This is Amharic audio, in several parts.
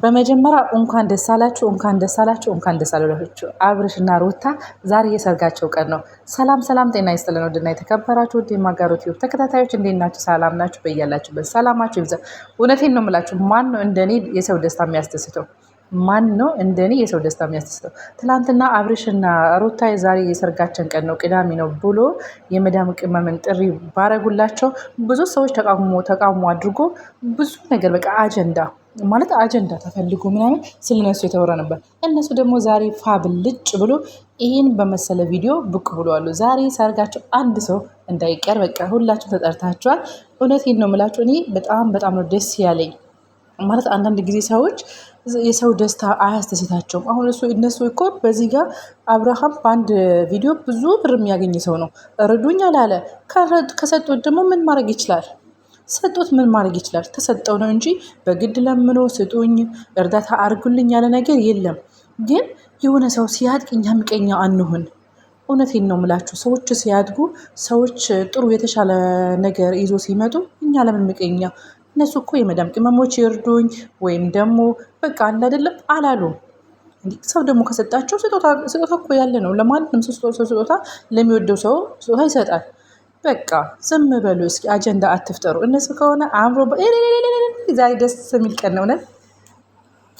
በመጀመሪያ እንኳን ደስ አላችሁ፣ እንኳን ደስ አላችሁ፣ እንኳን ደስ አላችሁ። አብርሽና ሩታ ዛሬ የሰርጋቸው ቀን ነው። ሰላም ሰላም፣ ጤና ይስጥልን ውድና የተከበራችሁ ውድ የማጋሩት ዩቲዩብ ተከታታዮች እንዴት ናችሁ? ሰላም ናችሁ? በያላችሁበት ሰላማችሁ ይብዛ። እውነቴን ነው የምላችሁ፣ ማን ነው እንደኔ የሰው ደስታ የሚያስደስተው? ማን ነው እንደኔ የሰው ደስታ የሚያስደስተው? ትናንትና አብርሽና ሩታ ዛሬ የሰርጋችን ቀን ነው ቅዳሜ ነው ብሎ የመዳም ቅመምን ጥሪ ባረጉላቸው ብዙ ሰዎች ተቃውሞ አድርጎ ብዙ ነገር በቃ አጀንዳ ተፈልጎ ምናምን ስለነሱ የተወራ ነበር። እነሱ ደግሞ ዛሬ ፋብልጭ ብሎ ይህን በመሰለ ቪዲዮ ብቅ ብለዋል። ዛሬ ሰርጋቸው አንድ ሰው እንዳይቀር በቃ ሁላችሁም ተጠርታችኋል። እውነቴን ነው የምላችሁ፣ እኔ በጣም ነው ደስ ያለኝ። ማለት አንዳንድ ጊዜ ሰዎች የሰው ደስታ አያስደስታቸውም። አሁን እነሱ እኮ በዚህ ጋር አብርሃም በአንድ ቪዲዮ ብዙ ብር የሚያገኝ ሰው ነው። እርዱኝ አላለ። ከሰጡት ደግሞ ምን ማድረግ ይችላል? ሰጡት ምን ማድረግ ይችላል? ተሰጠው ነው እንጂ በግድ ለምኖ ስጡኝ እርዳታ አድርጉልኝ ያለ ነገር የለም። ግን የሆነ ሰው ሲያድግ እኛ ምቀኛ አንሁን። እውነቴን ነው የምላችሁ፣ ሰዎች ሲያድጉ፣ ሰዎች ጥሩ የተሻለ ነገር ይዞ ሲመጡ እኛ ለምን ምቀኛ? እነሱ እኮ የመዳም ቅመሞች ይርዱኝ ወይም ደግሞ በቃ አለ አይደለም አላሉ። ሰው ደግሞ ከሰጣቸው ስጦታ እኮ ያለ ነው። ለማንም ስጦታ ለሚወደው ሰው ስጦታ ይሰጣል። በቃ ዝም በሉ እስኪ፣ አጀንዳ አትፍጠሩ። እነሱ ከሆነ አእምሮ ዛሬ ደስ የሚል ቀን ነው።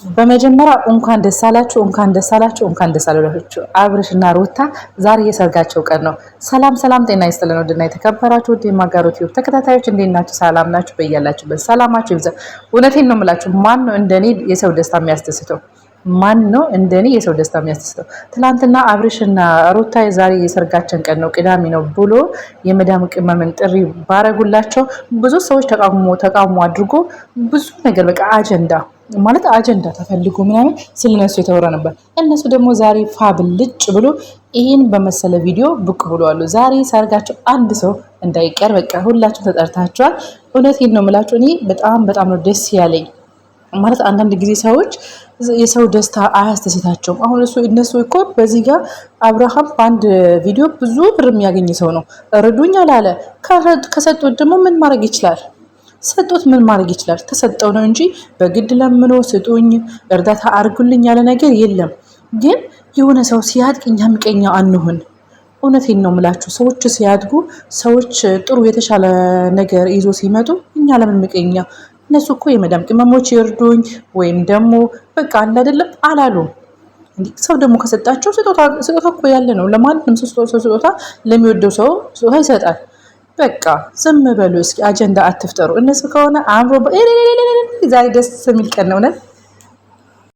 በመጀመሪያ እንኳን ደስ አላችሁ፣ እንኳን ደስ አላችሁ፣ እንኳን ደስ አላችሁ። አብርሽና ሩታ ዛሬ የሰርጋቸው ቀን ነው። ሰላም ሰላም፣ ጤና ይስጥልን ውድና የተከበራችሁ ውድ የማጋሩት ዩቲዩብ ተከታታዮች እንዴት ናችሁ? ሰላም ናችሁ? በያላችሁበት ሰላማችሁ ይብዛ። እውነቴን ነው የምላችሁ፣ ማን ነው እንደኔ የሰው ደስታ የሚያስደስተው? ማን ነው እንደኔ የሰው ደስታ የሚያስደስተው? ትናንትና አብርሽና ሩታ ዛሬ የሰርጋችን ቀን ነው ቅዳሜ ነው ብሎ የመዳም ቅመምን ጥሪ ባረጉላቸው ብዙ ሰዎች ተቃውሞ አድርጎ ብዙ ነገር በቃ አጀንዳ ተፈልጎ ምናምን ስለነሱ የተወራ ነበር። እነሱ ደግሞ ዛሬ ፋብልጭ ብሎ ይህን በመሰለ ቪዲዮ ብቅ ብለዋል። ዛሬ ሰርጋቸው አንድ ሰው እንዳይቀር በቃ ሁላችሁም ተጠርታችኋል። እውነቴን ነው የምላችሁ፣ እኔ በጣም ነው ደስ ያለኝ። ማለት አንዳንድ ጊዜ ሰዎች የሰው ደስታ አያስደስታቸውም። አሁን እነሱ እኮ በዚህ ጋር አብርሃም በአንድ ቪዲዮ ብዙ ብር የሚያገኝ ሰው ነው። እርዱኝ አላለ። ከሰጡት ደግሞ ምን ማድረግ ይችላል? ሰጡት ምን ማድረግ ይችላል? ተሰጠው ነው እንጂ በግድ ለምኖ ስጡኝ እርዳታ አድርጉልኝ ያለ ነገር የለም። ግን የሆነ ሰው ሲያድግ እኛ ምቀኛ አንሁን። እውነቴን ነው የምላችሁ፣ ሰዎች ሲያድጉ፣ ሰዎች ጥሩ የተሻለ ነገር ይዞ ሲመጡ እኛ ለምን ምቀኛ? እነሱ እኮ የመዳም ቅመሞች ይርዱኝ ወይም ደግሞ በቃ አለ አይደለም አላሉ። ሰው ደግሞ ከሰጣቸው ስጦታ እኮ ያለ ነው። ለማንም ስጦታ ለሚወደው ሰው ስጦታ ይሰጣል። በቃ ዝም በሉ እስኪ፣ አጀንዳ አትፍጠሩ። እነሱ ከሆነ አእምሮ ዛሬ ደስ የሚል ቀን ነው።